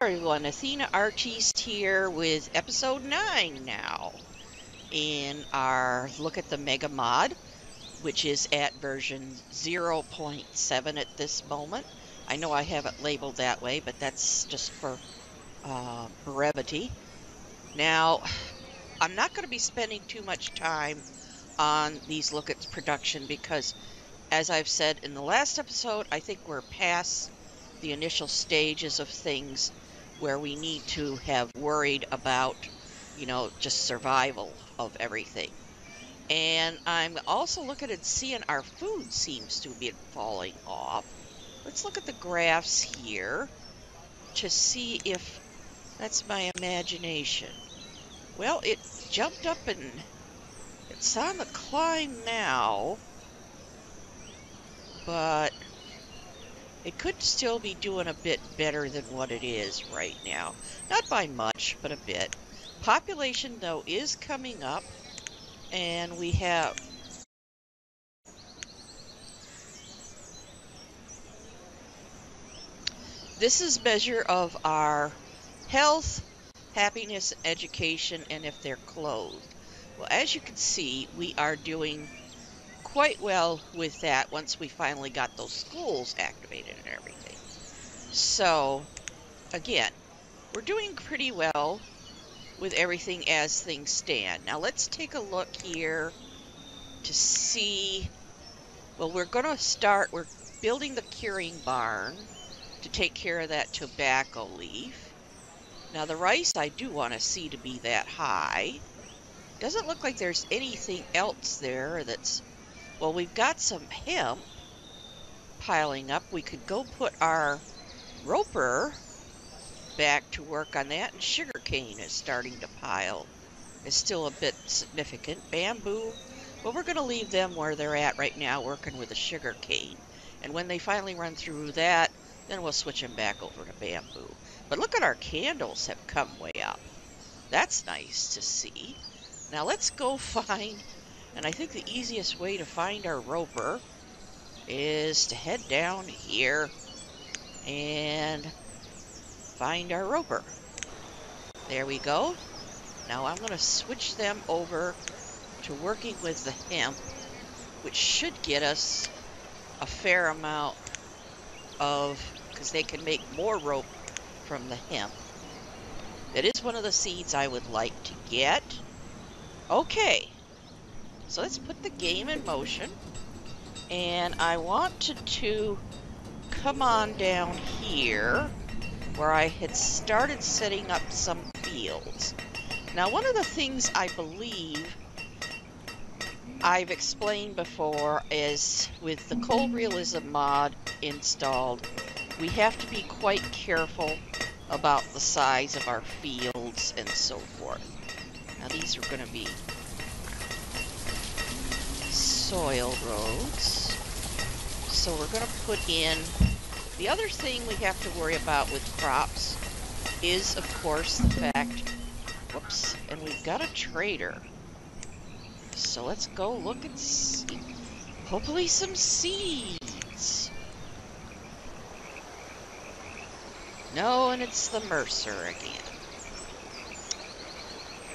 everyone, Athena Artiste here with episode 9 now in our look at the Mega Mod, which is at version 0.7 at this moment. I know I have it labeled that way, but that's just for brevity. Now, I'm not going to be spending too much time on these look at production because, as I've said in the last episode, I think we're past the initial stages of things where we need to have worried about, just survival of everything. And I'm also looking and seeing our food seems to be falling off. Let's look at the graphs here to see if that's my imagination. Well, it jumped up and it's on the climb now, but it could still be doing a bit better than what it is right now. Not by much, but a bit. Population, though, is coming up, and we have... This is measure of our health, happiness, education, and if they're clothed. Well, as you can see, we are doing quite well with that once we finally got those schools activated and everything. So, again, we're doing pretty well with everything as things stand. Now let's take a look here to see, well, we're building the curing barn to take care of that tobacco leaf. Now the rice I do want to see to be that high. Doesn't look like there's anything else there that's, well, we've got some hemp piling up. We could go put our roper back to work on that, and sugarcane is starting to pile. It's still a bit significant. Bamboo, well, we're going to leave them where they're at right now, working with the sugarcane. And when they finally run through that, then we'll switch them back over to bamboo. But look at our candles have come way up. That's nice to see. Now let's go find, and I think the easiest way to find our roper is to head down here and find our roper. There we go. Now I'm going to switch them over to working with the hemp, which should get us a fair amount of, because they can make more rope from the hemp. That is one of the seeds I would like to get. Okay, so let's put the game in motion. And I wanted to come on down here where I had started setting up some fields. Now, one of the things I believe I've explained before is with the cold realism mod installed, we have to be quite careful about the size of our fields and so forth. Now, these are going to be soil roads. So we're going to put in, the other thing we have to worry about with crops is, of course, the fact, whoops, and we've got a trader. So let's go look and see. Hopefully some seeds. No, and it's the Mercer again.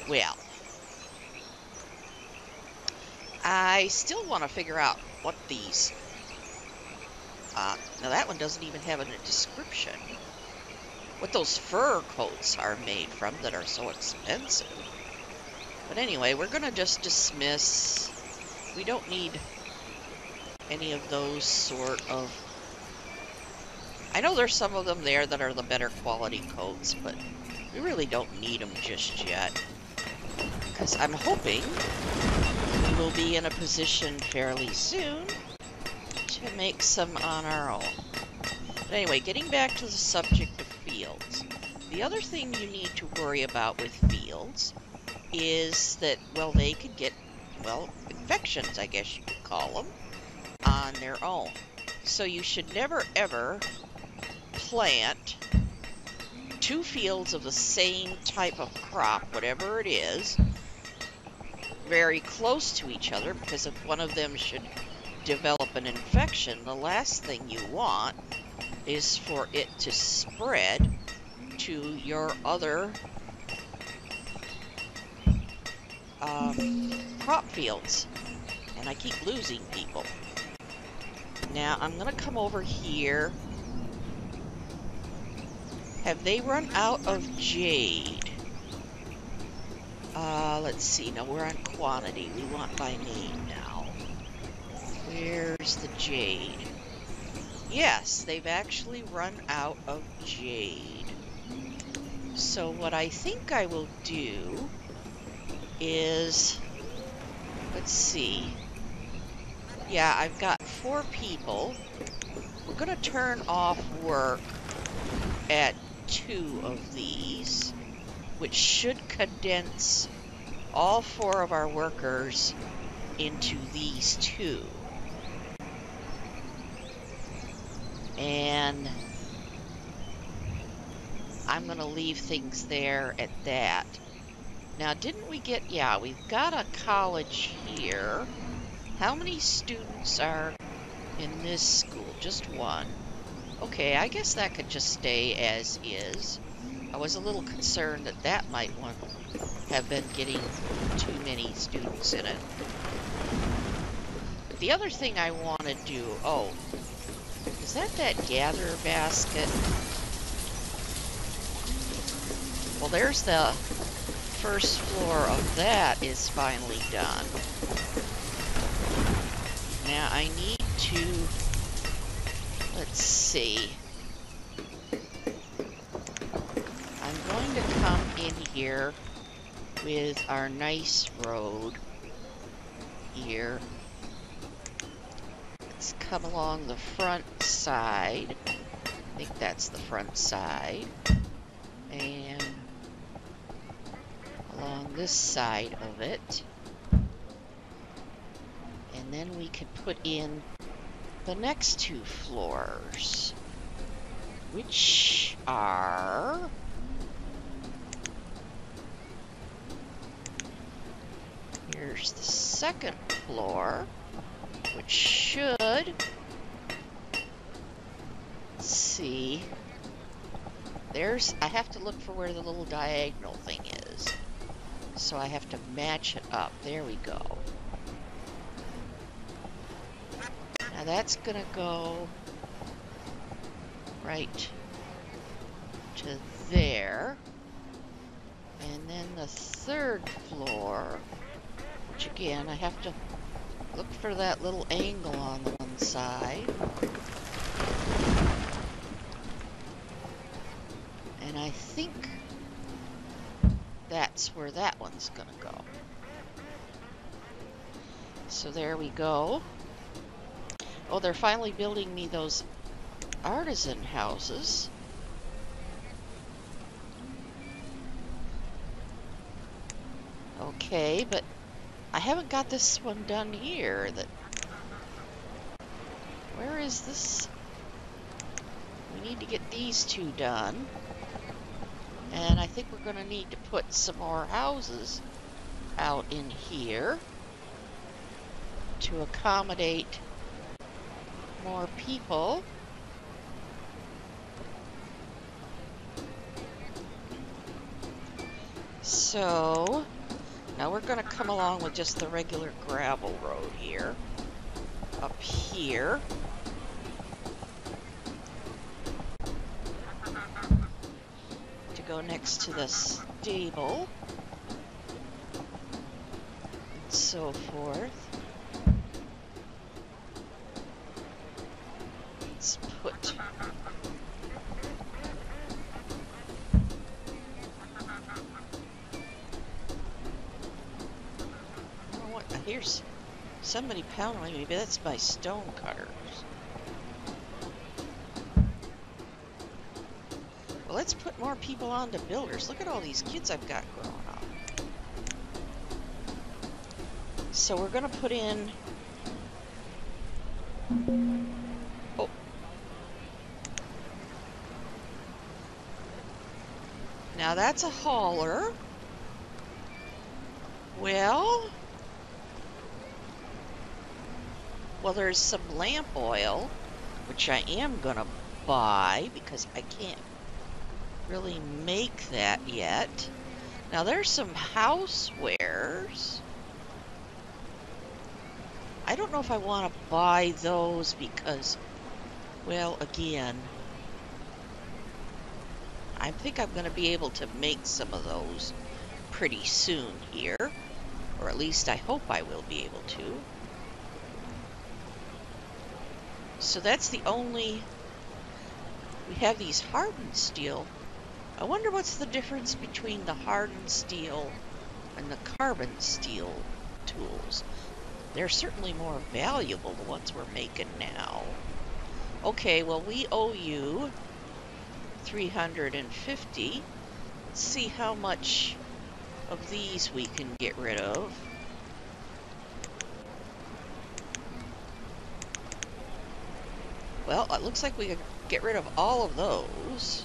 Well, I still want to figure out what these... now that one doesn't even have a description. What those fur coats are made from that are so expensive. But anyway, we're going to just dismiss. We don't need any of those sort of... I know there's some of them there that are the better quality coats, but we really don't need them just yet. Because I'm hoping we will be in a position fairly soon to make some on our own. But anyway, getting back to the subject of fields. The other thing you need to worry about with fields is that, well, they could get, well, infections, I guess you could call them, on their own. So you should never, ever plant two fields of the same type of crop, whatever it is, very close to each other, because if one of them should develop an infection, the last thing you want is for it to spread to your other crop fields. And I keep losing people. Now I'm going to come over here. Have they run out of jade? Let's see. No, we're on quantity. We want by name now. Where's the jade? Yes, they've actually run out of jade. So what I think I will do is, let's see. Yeah, I've got 4 people. We're going to turn off work at 2 of these, which should condense all 4 of our workers into these 2. And I'm going to leave things there at that. Now, didn't we get, yeah, we've got a college here. How many students are in this school? Just 1. Okay, I guess that could just stay as is. I was a little concerned that that might have been getting too many students in it. But the other thing I want to do, oh, is that gather basket? Well, there's the first floor of that is finally done. Now I need to, let's see. I'm going to come in here with our nice road here. Let's come along the front side. I think that's the front side. And along this side of it. And then we could put in the next 2 floors, which are here's the second floor, which should, let's see, there's, I have to look for where the little diagonal thing is, so I have to match it up. There we go. Now that's gonna go right to there. And then the third floor, which again, I have to look for that little angle on the one side. And I think that's where that one's gonna go. So there we go. Oh, they're finally building me those artisan houses. Okay, but I haven't got this one done here. Where is this? We need to get these 2 done. And I think we're going to need to put some more houses out in here to accommodate more people. So now we're going to come along with just the regular gravel road here, up here. To go next to the stable, and so forth. Let's put here's somebody pounding me, but that's my stone cutters. Well, let's put more people on to builders. Look at all these kids I've got growing up. So we're going to put in... Oh. Now that's a hauler. Well, there's some lamp oil, which I am gonna buy because I can't really make that yet. Now there's some housewares. I don't know if I want to buy those because, well, again, I think I'm going to be able to make some of those pretty soon here. Or at least I hope I will be able to. So that's the only... We have these hardened steel. I wonder what's the difference between the hardened steel and the carbon steel tools. They're certainly more valuable, the ones we're making now. Okay, well, we owe you 350. Let's see how much of these we can get rid of. Well, it looks like we can get rid of all of those.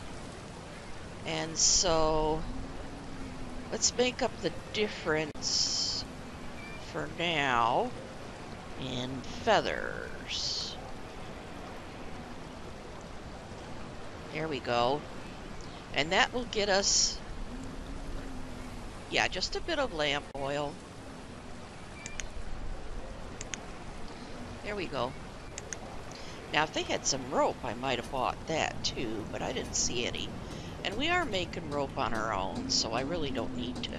And so let's make up the difference for now in feathers. There we go. And that will get us, yeah, just a bit of lamp oil. There we go. Now, if they had some rope, I might have bought that too, but I didn't see any. And we are making rope on our own, so I really don't need to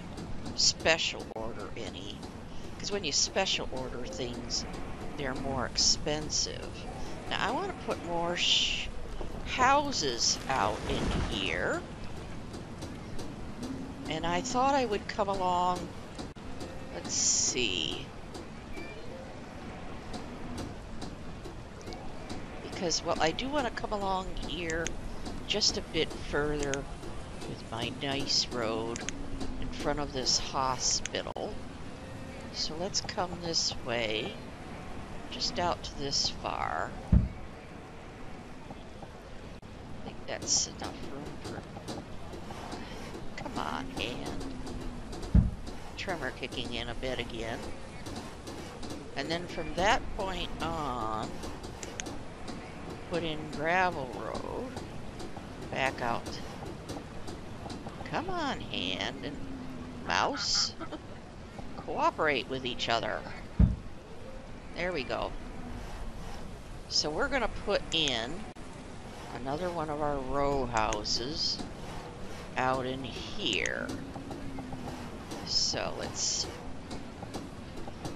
special order any. Because when you special order things, they're more expensive. Now, I want to put more houses out in here. And I thought I would come along, let's see. Because, well, I do want to come along here just a bit further with my nice road in front of this hospital. So let's come this way, just out to this far. I think that's enough room for... Come on, hand. Tremor kicking in a bit again. And then from that point on, put in gravel road, back out. Come on, hand and mouse. Cooperate with each other. There we go. So we're going to put in another one of our row houses out in here. So let's...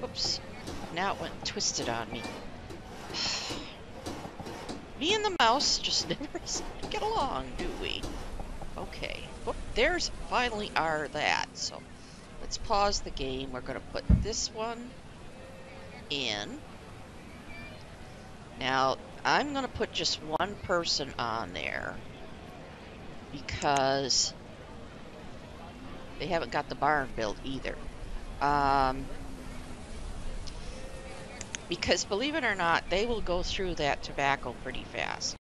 Oops. Now it went twisted on me. Me and the mouse just never get along, do we? Okay. Whoop, there's finally our that. So let's pause the game. We're going to put this one in. Now, I'm going to put just one person on there because they haven't got the barn built either. Because, believe it or not, they will go through that tobacco pretty fast.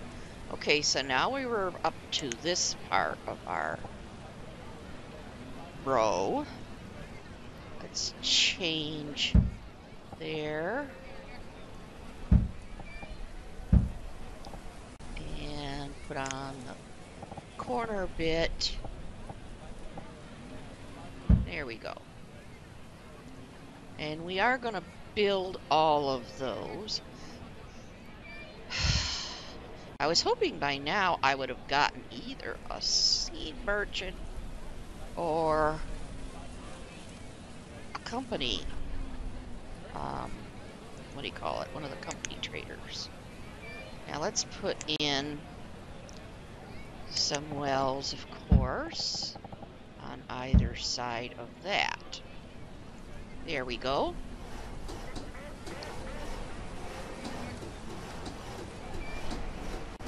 Okay, so now we were up to this part of our row. Let's change there. And put on the corner bit. There we go. And we are going to build all of those. I was hoping by now I would have gotten either a seed merchant or a company, what do you call it? One of the company traders. Now let's put in some wells, of course, on either side of that. There we go.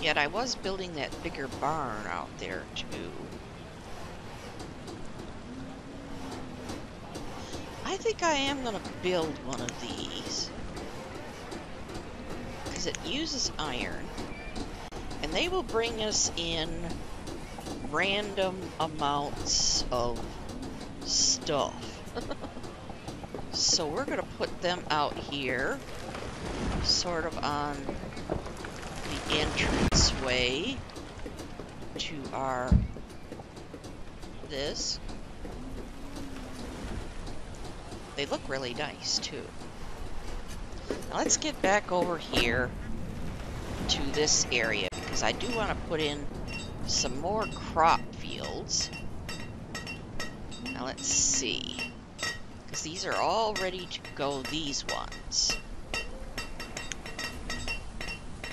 Yet I was building that bigger barn out there too. I think I am going to build one of these because it uses iron and they will bring us in random amounts of stuff. So we're going to put them out here, sort of on the entrance way to our this. They look really nice too. Now let's get back over here to this area because I do want to put in some more crop fields. Now let's see, because these are all ready to go, these ones.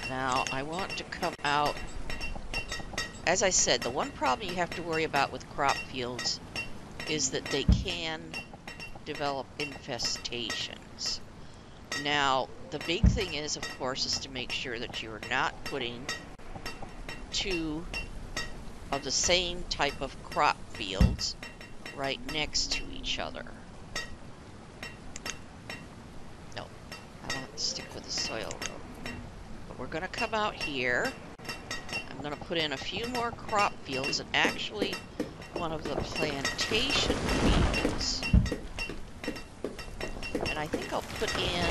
Now I want to come out, as I said, the one problem you have to worry about with crop fields is that they can develop infestations. Now, the big thing is, of course, is to make sure that you're not putting two of the same type of crop fields right next to each other. No, I want to stick with the soil road. But we're going to come out here. I'm going to put in a few more crop fields, and actually one of the plantation fields. And I think I'll put in...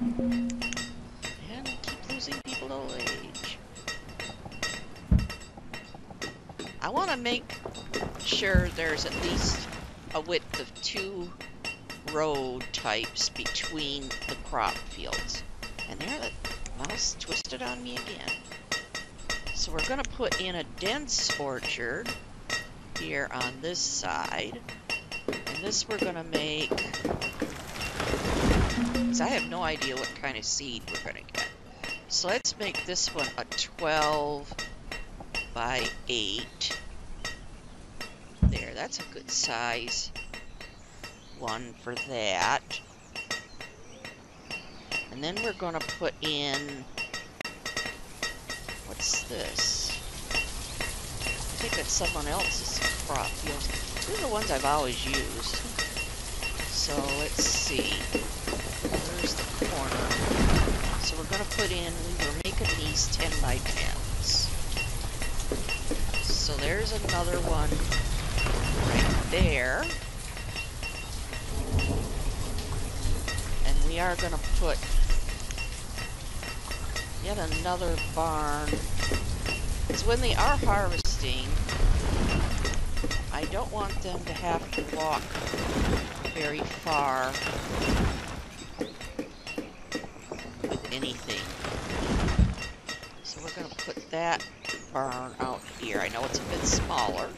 And I keep losing people to old age. I want to make sure there's at least a width of 2 road types between the crop fields. And there, the mouse twisted on me again. So we're going to put in a dense orchard here on this side. And this we're going to make, because I have no idea what kind of seed we're going to get. So let's make this one a 12 by 8. There, that's a good size one for that. And then we're going to put in, what's this? I think that's someone else's crop fields. These are the ones I've always used. So let's see. Where's the corner? So we're going to put in, we were making these 10 by 10s. So there's another one right there. And we are going to put yet another barn. Because when they are harvesting, I don't want them to have to walk very far with anything. So we're going to put that barn out here. I know it's a bit smaller,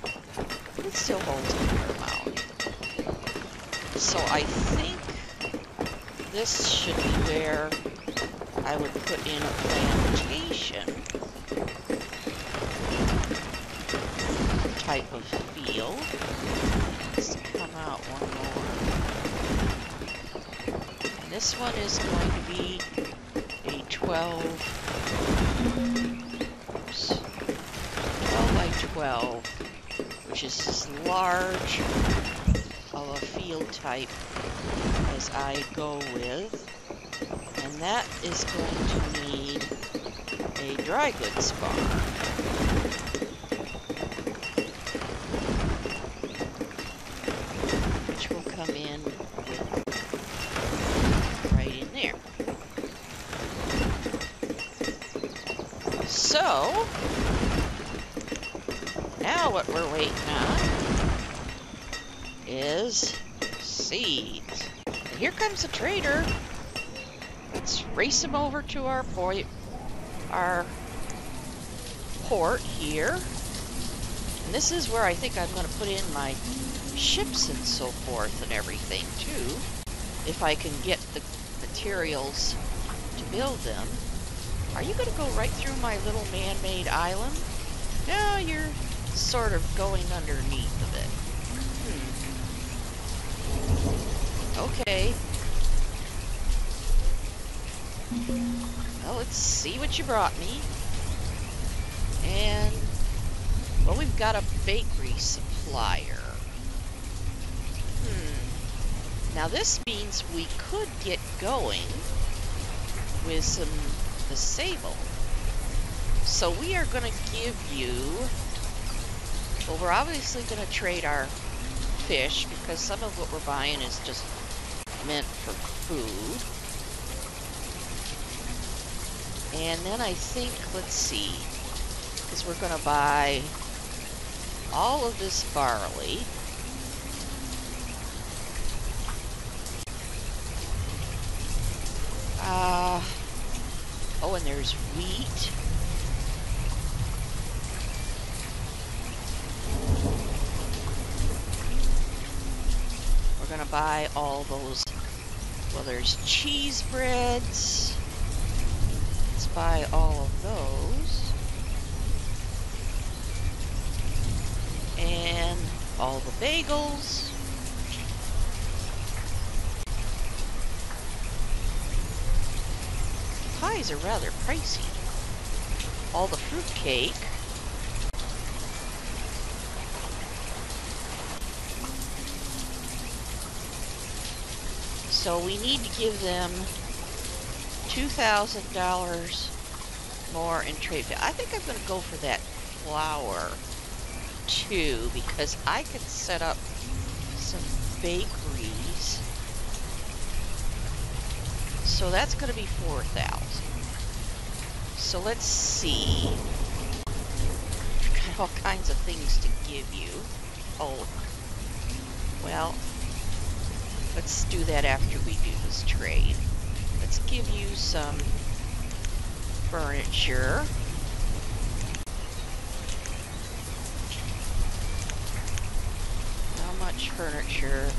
but it still holds a fair amount. So I think this should be where I would put in a plantation type of field. Let's come out one more. And this one is going to be a 12 by 12, which is as large of a field type as I go with. And that is going to need a dry goods barn. Which will come in right in there. So, now what we're waiting on is seeds. And here comes the trader. Let's race him over to our port here. And this is where I think I'm going to put in my ships and so forth and everything too, if I can get the materials to build them. Are you going to go right through my little man-made island? No, you're sort of going underneath of it. Okay. Well, let's see what you brought me. And, well, we've got a bakery supplier. Now this means we could get going with some the sable. So we are going to give you, well, we're obviously going to trade our fish because some of what we're buying is just meant for food. And then I think, let's see, because we're going to buy all of this barley. Oh, and there's wheat. We're gonna buy all those. Well, there's cheese breads. Let's buy all of those. And all the bagels. Pies are rather pricey. All the fruit cake. So we need to give them $2,000 more in trade. I think I'm going to go for that flour too, because I could set up some bakeries. So that's going to be 4,000. So let's see. Got all kinds of things to give you. Oh, well, let's do that after we do this trade. Let's give you some furniture. How much furniture?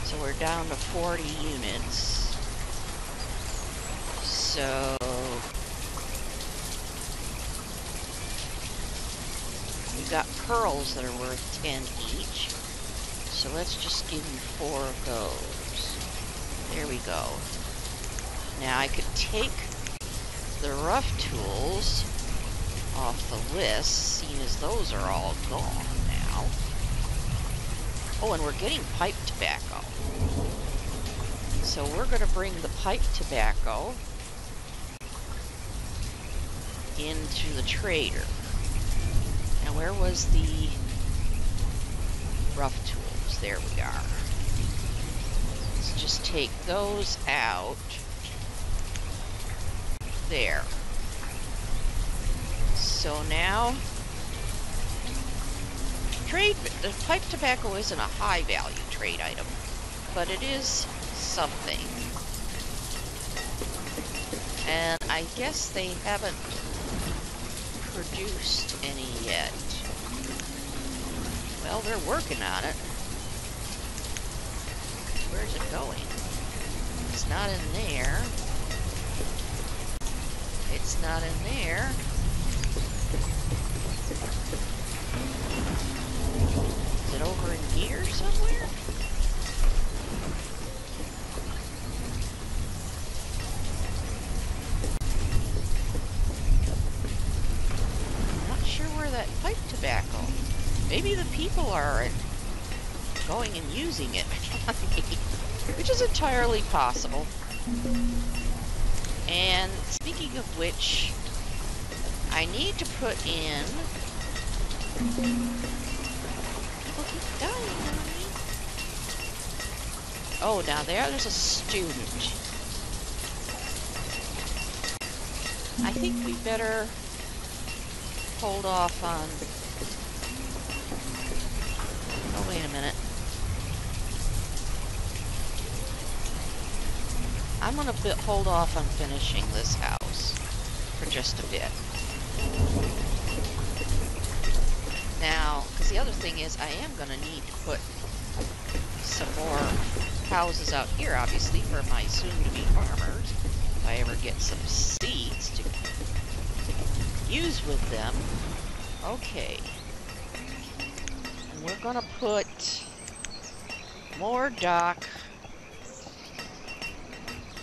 So we're down to 40 units. So we've got pearls that are worth 10 each. So let's just give you 4 of those. There we go. Now I could take the rough tools off the list, seeing as those are all gone now. Oh, and we're getting pipe tobacco. So we're going to bring the pipe tobacco into the trader. Now where was the rough tools? There we are. Let's just take those out. There. So now, the pipe tobacco isn't a high value trade item, but it is something. And I guess they haven't produced any yet. Well, they're working on it. Where's it going? It's not in there. It's not in there. Is it over in here somewhere? I'm not sure where that pipe tobacco. Maybe the people are going and using it, which is entirely possible. And speaking of which, I need to put in... People keep dying on me. Oh, now there's a student. I think we better hold off on... Oh, wait a minute. I'm going to hold off on finishing this house for just a bit. Now, because the other thing is, I am going to need to put some more houses out here, obviously, for my soon-to-be farmers. If I ever get some seeds to use with them. Okay. And we're going to put more dock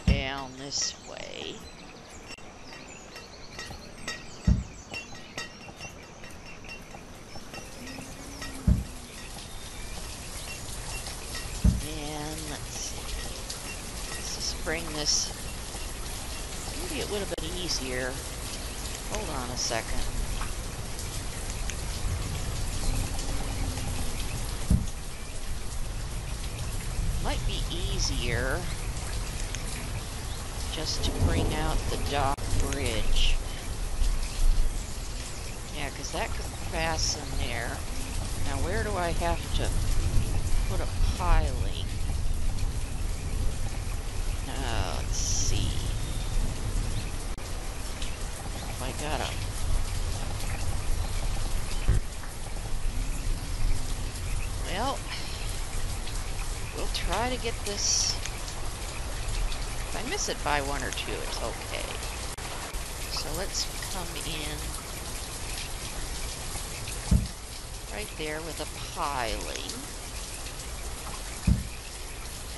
down this way. And let's see. Let's just bring this. Maybe it would have been easier. Hold on a second. Might be easier just to bring out the dock bridge. Yeah, because that could fasten there. Now where do I have to put a piling? Let's see. If I gotta... Well, we'll try to get this... If I miss it by 1 or 2, it's okay. So let's come in right there with a piling.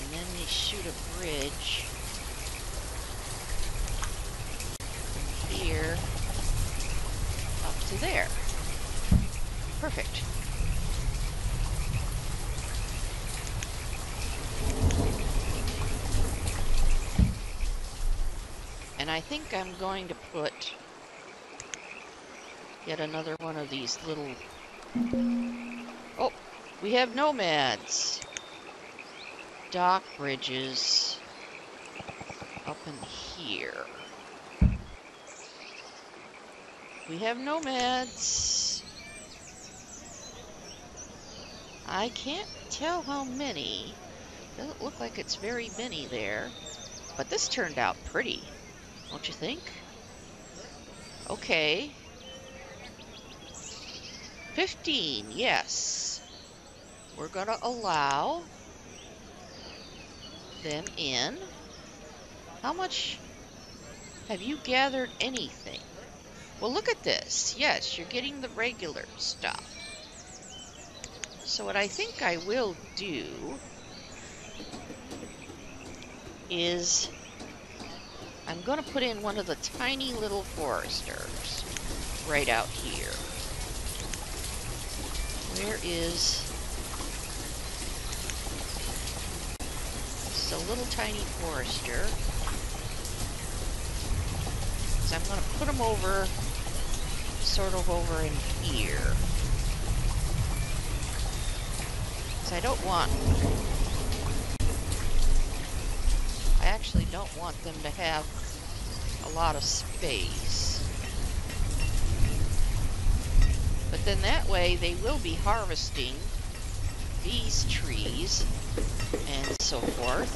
And then we shoot a bridge from here up to there. Perfect. And I think I'm going to put yet another one of these little... Oh, we have nomads. Dock bridges up in here. We have nomads. I can't tell how many. Doesn't look like it's very many there. But this turned out pretty, don't you think? Okay. 15, yes. We're gonna allow them in. How much have you gathered anything? Well, look at this. Yes, you're getting the regular stuff. So what I think I will do is I'm going to put in one of the tiny little foresters right out here. Where is this a little tiny forester? So I'm going to put them over, sort of over in here. Because I don't want... I actually don't want them to have a lot of space. But then that way they will be harvesting these trees and so forth.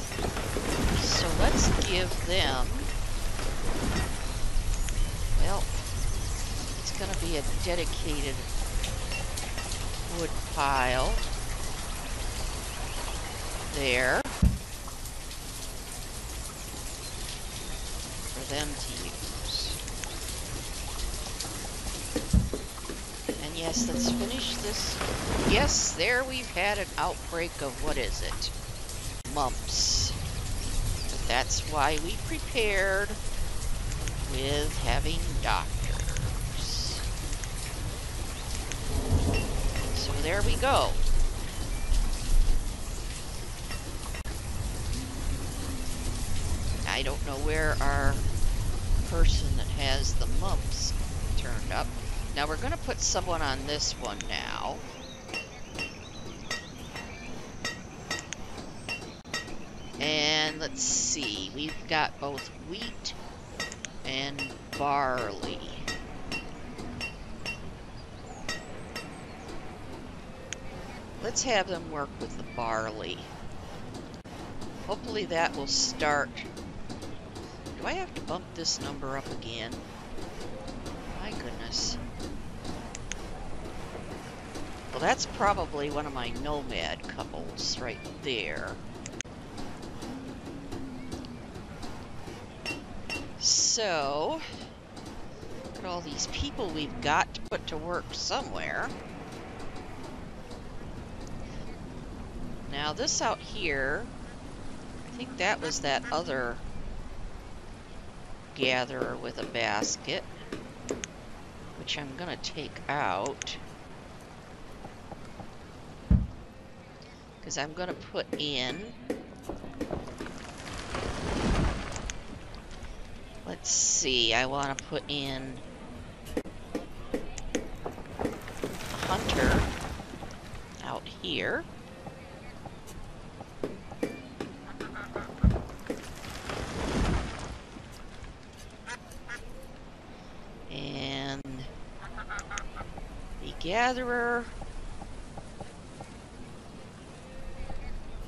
So let's give them, well, it's going to be a dedicated wood pile there for them to use. And yes, let's finish this. Yes, there we've had an outbreak of, what is it? Mumps. But that's why we prepared with having doctors. So there we go. I don't know where our person that has the mumps turned up. Now we're going to put someone on this one now. And let's see, we've got both wheat and barley. Let's have them work with the barley. Hopefully that will start. Do I have to bump this number up again? My goodness. Well, that's probably one of my nomad couples right there. So, look at all these people we've got to put to work somewhere. Now this out here, I think that was that other gatherer with a basket, which I'm gonna take out. Because I'm gonna put in, let's see, I want to put in a hunter out here. And gatherer.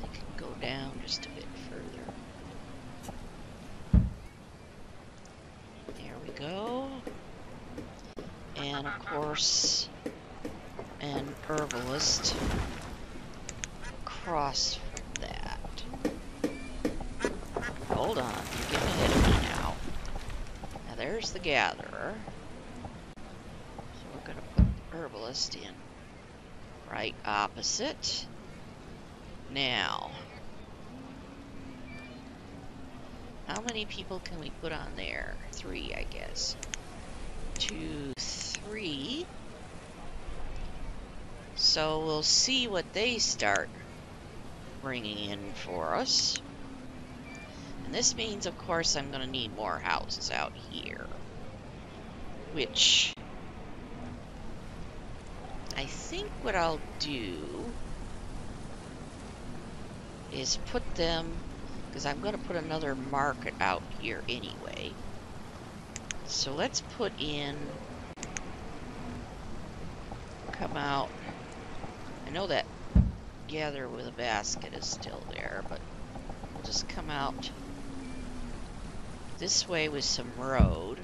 I can go down just a bit further. There we go. And of course, an herbalist across from that. Hold on, you're getting ahead of me now. Now there's the gatherer. So we're going to put the herbalist in right opposite. Now, how many people can we put on there? 3, I guess. 2, 3. So we'll see what they start bringing in for us. And this means, of course, I'm going to need more houses out here. Which, I think what I'll do is put them, because I'm going to put another market out here anyway. So let's put in, come out, I know that gather with a basket is still there, but we'll just come out this way with some road,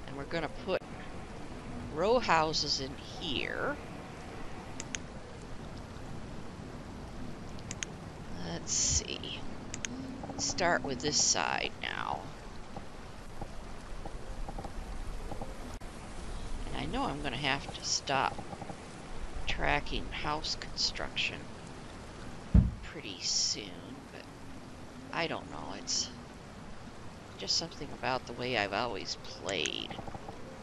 and we're going to put row houses in here. Let's see. Let's start with this side now. And I know I'm going to have to stop tracking house construction pretty soon, but I don't know. It's just something about the way I've always played.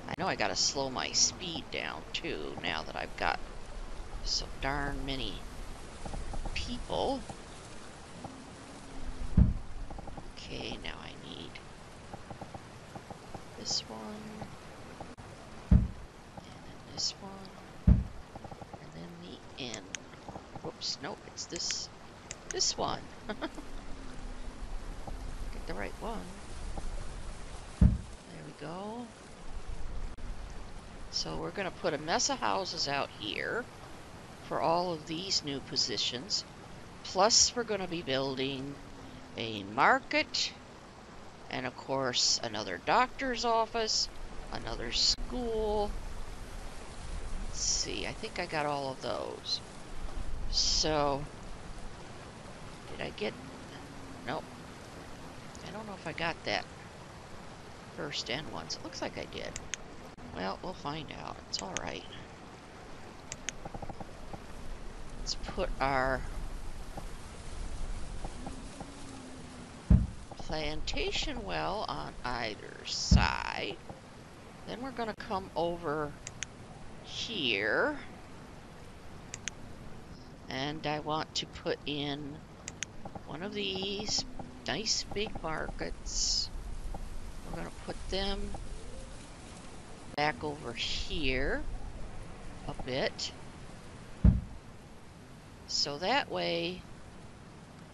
I know I got to slow my speed down too now that I've got so darn many people. Okay, now I need this one, and then this one, and then the end. Whoops, nope, it's this one. Get the right one. There we go. So we're going to put a mess of houses out here for all of these new positions. Plus we're going to be building a market, and of course another doctor's office, another school. Let's see, I think I got all of those. So, did I get, nope. I don't know if I got that first end ones. It looks like I did. Well, we'll find out. It's alright. Let's put our plantation well on either side. Then we're going to come over here, and I want to put in one of these nice big markets. We're going to put them back over here a bit, so that way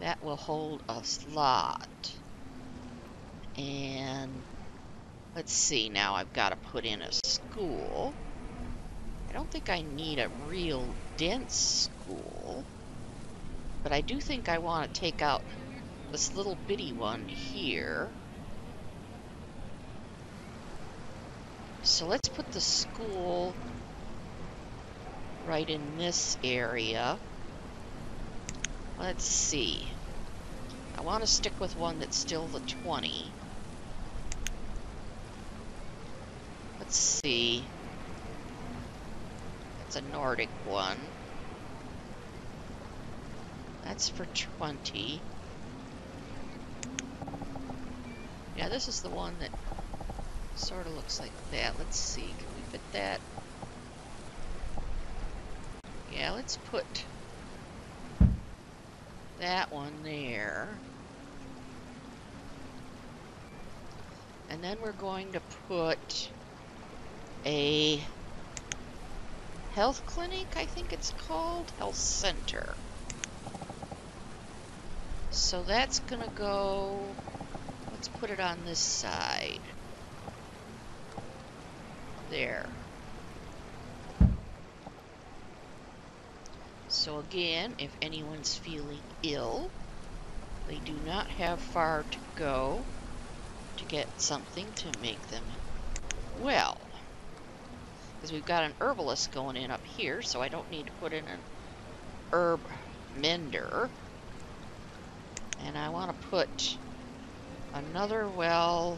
that will hold a lot. And let's see, now I've got to put in a school. I don't think I need a real dense school, but I do think I want to take out this little bitty one here. So let's put the school right in this area. Let's see. I want to stick with one that's still the 20. Let's see. That's a Nordic one. That's for 20. Yeah, this is the one that sort of looks like that. Let's see. Can we fit that? Yeah, let's put that one there. And then we're going to put a health clinic, I think it's called, health center. So that's gonna go, let's put it on this side. There. So again, if anyone's feeling ill, they do not have far to go to get something to make them well. Because we've got an herbalist going in up here, so I don't need to put in an herb mender. And I want to put another well.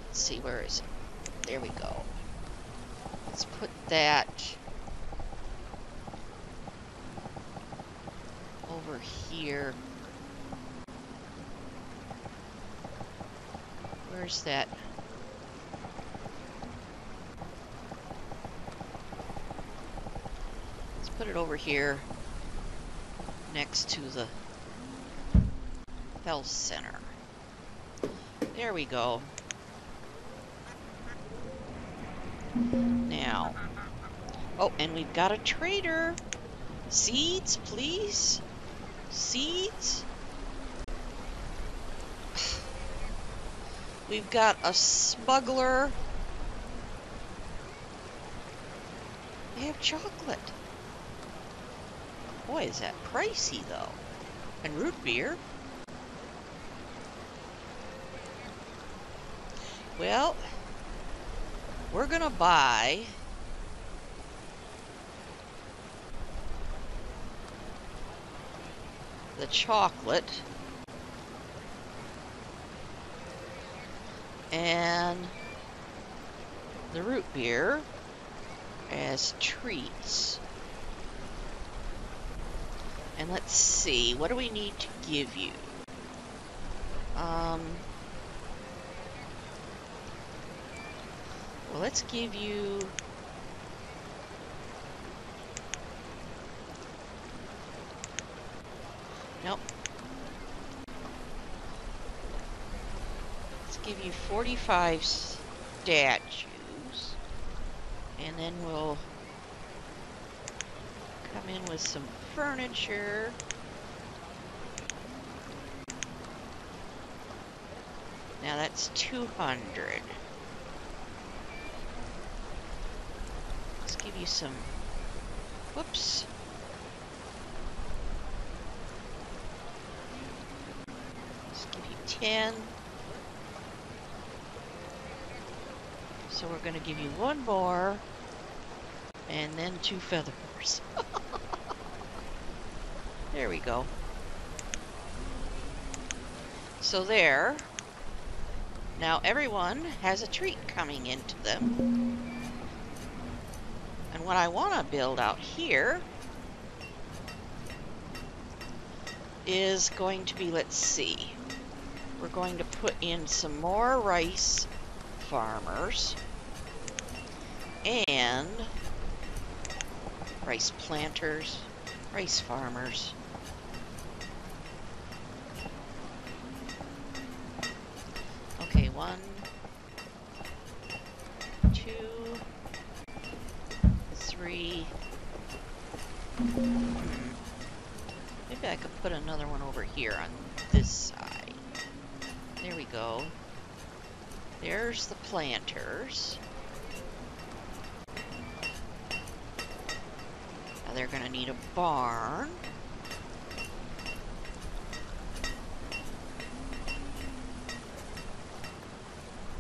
Let's see, where is it? There we go. Let's put that over here. Where's that? Let's put it over here next to the health center. There we go. Now, oh, and we've got a trader. Seeds, please. Seeds. We've got a smuggler. They have chocolate. Boy, is that pricey, though. And root beer. Well, we're gonna buy the chocolate and the root beer as treats. And let's see, what do we need to give you? Well, let's give you nope. Let's give you 45 statues, and then we'll come in with some furniture. Now that's 200. Let's give you some, whoops. Let's give you 10. So we're going to give you one more, and then 2 feathers. There we go. So there. Now everyone has a treat coming into them. And what I want to build out here is going to be, let's see, we're going to put in some more rice farmers and rice planters, rice farmers. Okay, 1, 2, 3. Maybe I could put another one over here on this side. There we go. There's the planters. Now they're going to need a barn.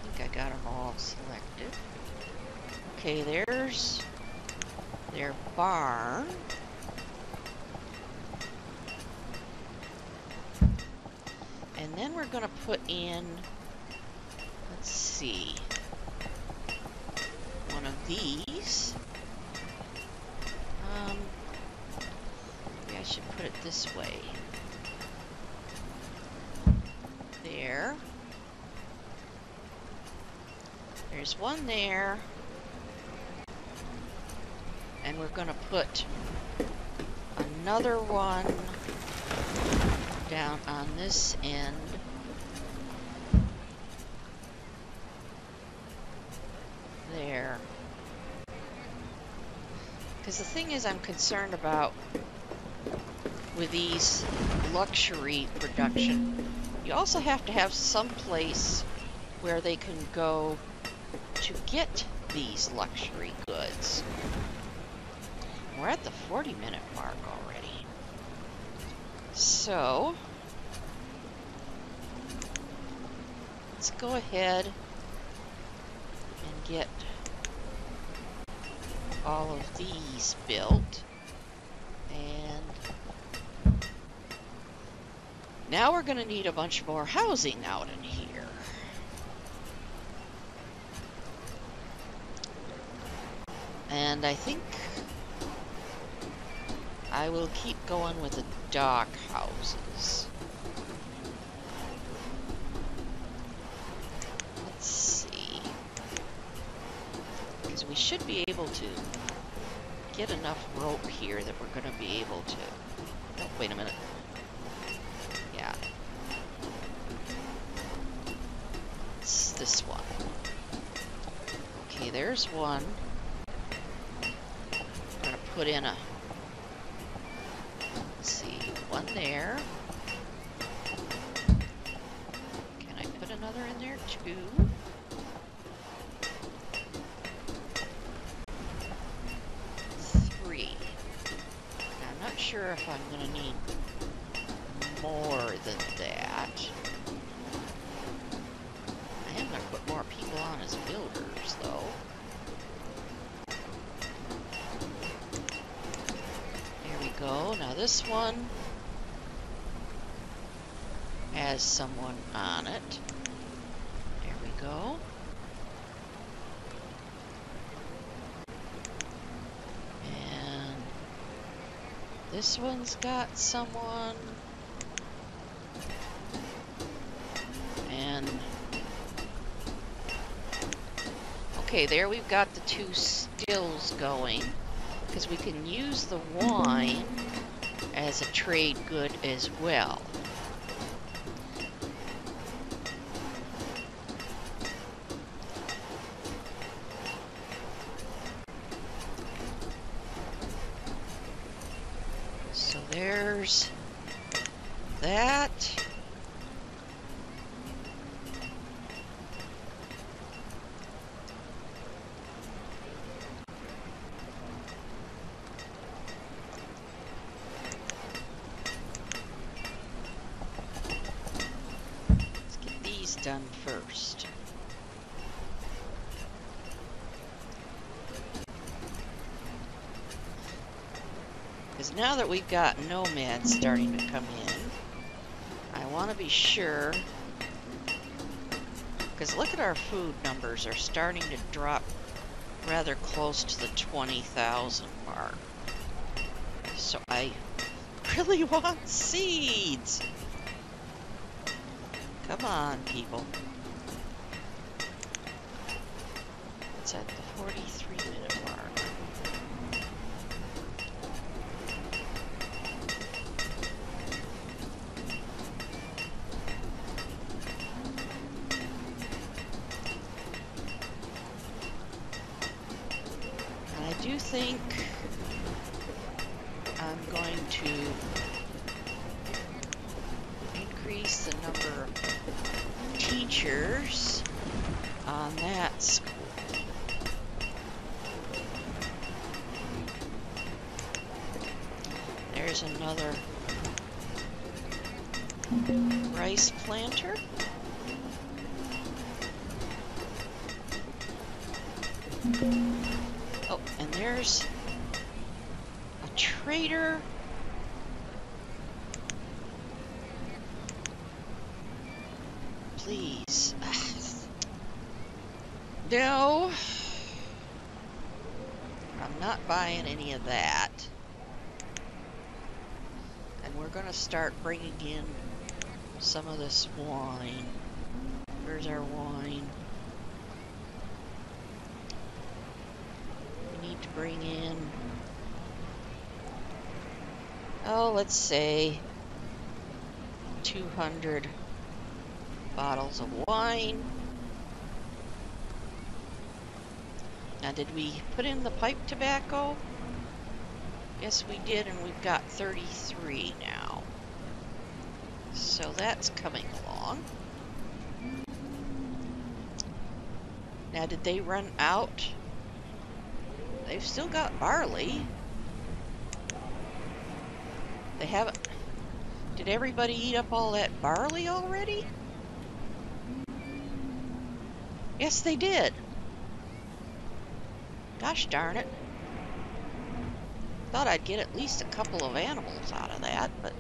I think I got them all selected. Okay, there's their barn. And then we're going to put in, let's see, one of these. Maybe I should put it this way. There. There's one there. And we're going to put another one down on this end. There. Because the thing is I'm concerned about with these luxury production, you also have to have some place where they can go to get these luxury goods. We're at the 40-minute mark already. So, let's go ahead and get all of these built. And now we're going to need a bunch more housing out in here. And I think I will keep going with the dock houses. Let's see. Because we should be able to get enough rope here that we're going to be able to... Oh, wait a minute. Yeah. It's this one. Okay, there's one. I'm going to put in a... Let's see, one there. Can I put another in there too? I'm not sure if I'm going to need more than that. I am going to put more people on as builders, though. There we go. Now this one has someone on it. There we go. This one's got someone, and okay, there we've got the two stills going, because we can use the wine as a trade good as well. There's that. Let's get these done first. Because now that we've got nomads starting to come in, I want to be sure, because look at our food numbers are starting to drop rather close to the 20,000 mark. So I really want seeds. Come on, people. It's at the 43-minute mark. I do think I'm going to increase the number of teachers on that school. There's another rice planter. Oh, and there's a trader. Please. No. I'm not buying any of that. And we're going to start bringing in some of this wine. Where's our wine? We need to bring in, oh, let's say 200 bottles of wine. Now, did we put in the pipe tobacco? Yes, we did, and we've got 33 now. So that's coming along. Now, did they run out? They've still got barley. They haven't... Did everybody eat up all that barley already? Yes, they did. Gosh darn it. Thought I'd get at least a couple of animals out of that, but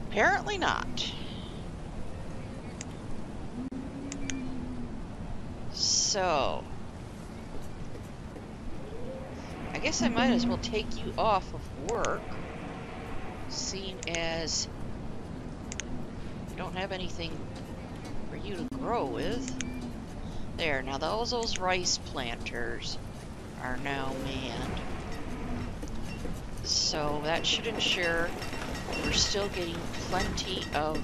apparently not. So, I guess I might as well take you off of work, seeing as you don't have anything for you to grow with. There, now those rice planters are now manned. So that should ensure we're still getting plenty of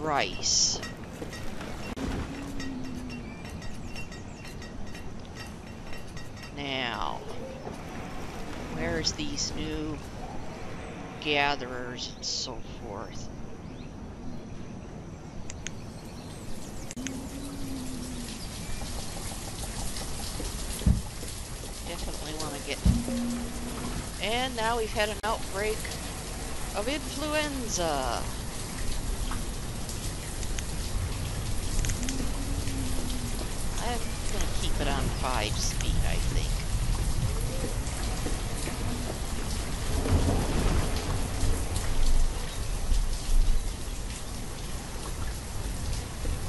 rice. Now, where's these new gatherers and so forth? Definitely want to get... And now we've had an outbreak of influenza. I'm going to keep it on 5 speed, I think.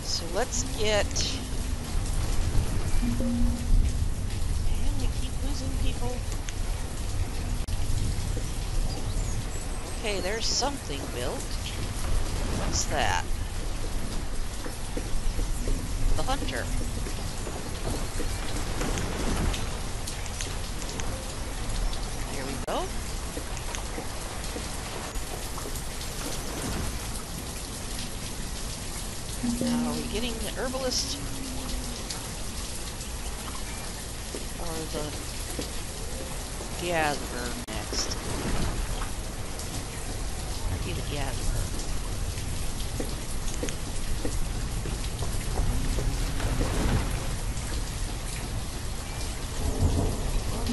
So let's get... And we keep losing people. Okay, there's something built. What's that? The hunter. There we go. Now, are we getting the herbalist? Or the gatherer next? Might be the gatherer.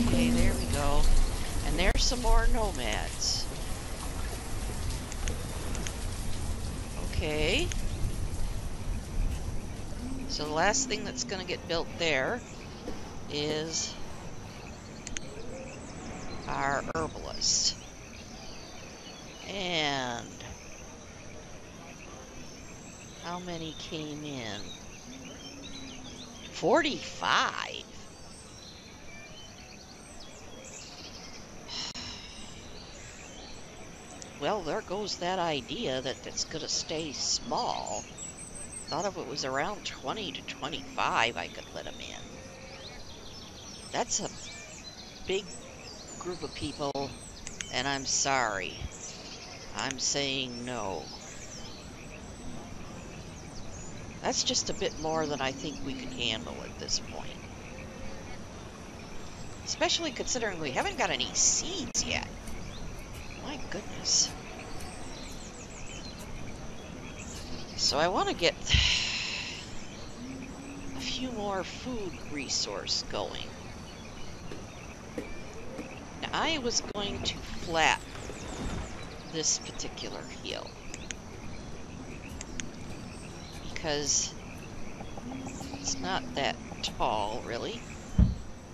Okay, there we go. And there's some more nomads. Okay. So the last thing that's going to get built there is our herbalist. And how many came in? 45. Well, there goes that idea that it's going to stay small. Thought if it was around 20 to 25, I could let them in. That's a big group of people, and I'm sorry. I'm saying no. That's just a bit more than I think we can handle at this point. Especially considering we haven't got any seeds yet. My goodness. So I want to get a few more food resource going. Now I was going to flatten this particular hill because it's not that tall really,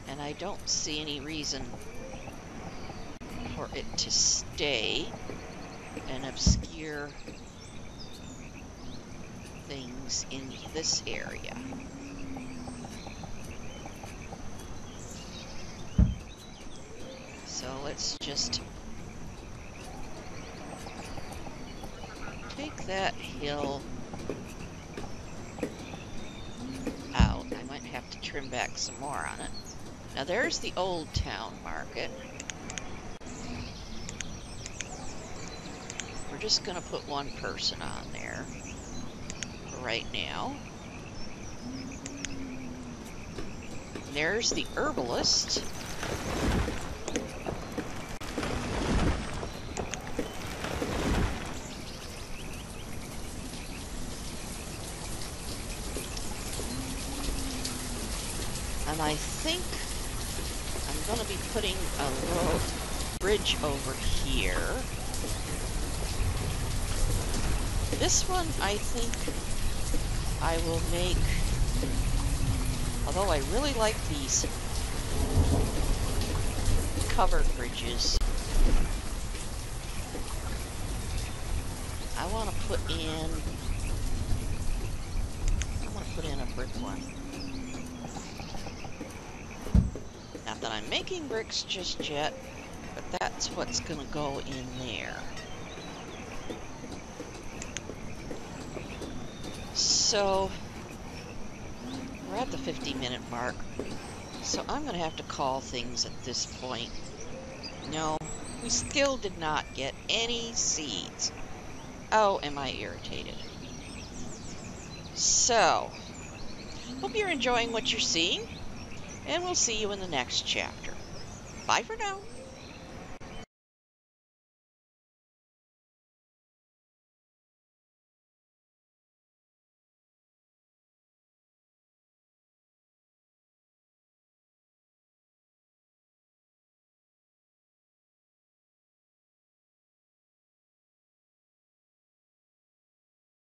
and I don't see any reason for it to stay and obscure things in this area. So let's just take that hill out. I might have to trim back some more on it. Now there's the old town market. We're just going to put one person on there for right now. And there's the herbalist. And I think I'm going to be putting a little bridge over here This one, I think I will make, although I really like these covered bridges, I want to put in a brick one. Not that I'm making bricks just yet, but that's what's going to go in there. So, we're at the 50-minute mark, so I'm going to have to call things at this point. No, we still did not get any seeds. Oh, am I irritated. So, hope you're enjoying what you're seeing, and we'll see you in the next chapter. Bye for now.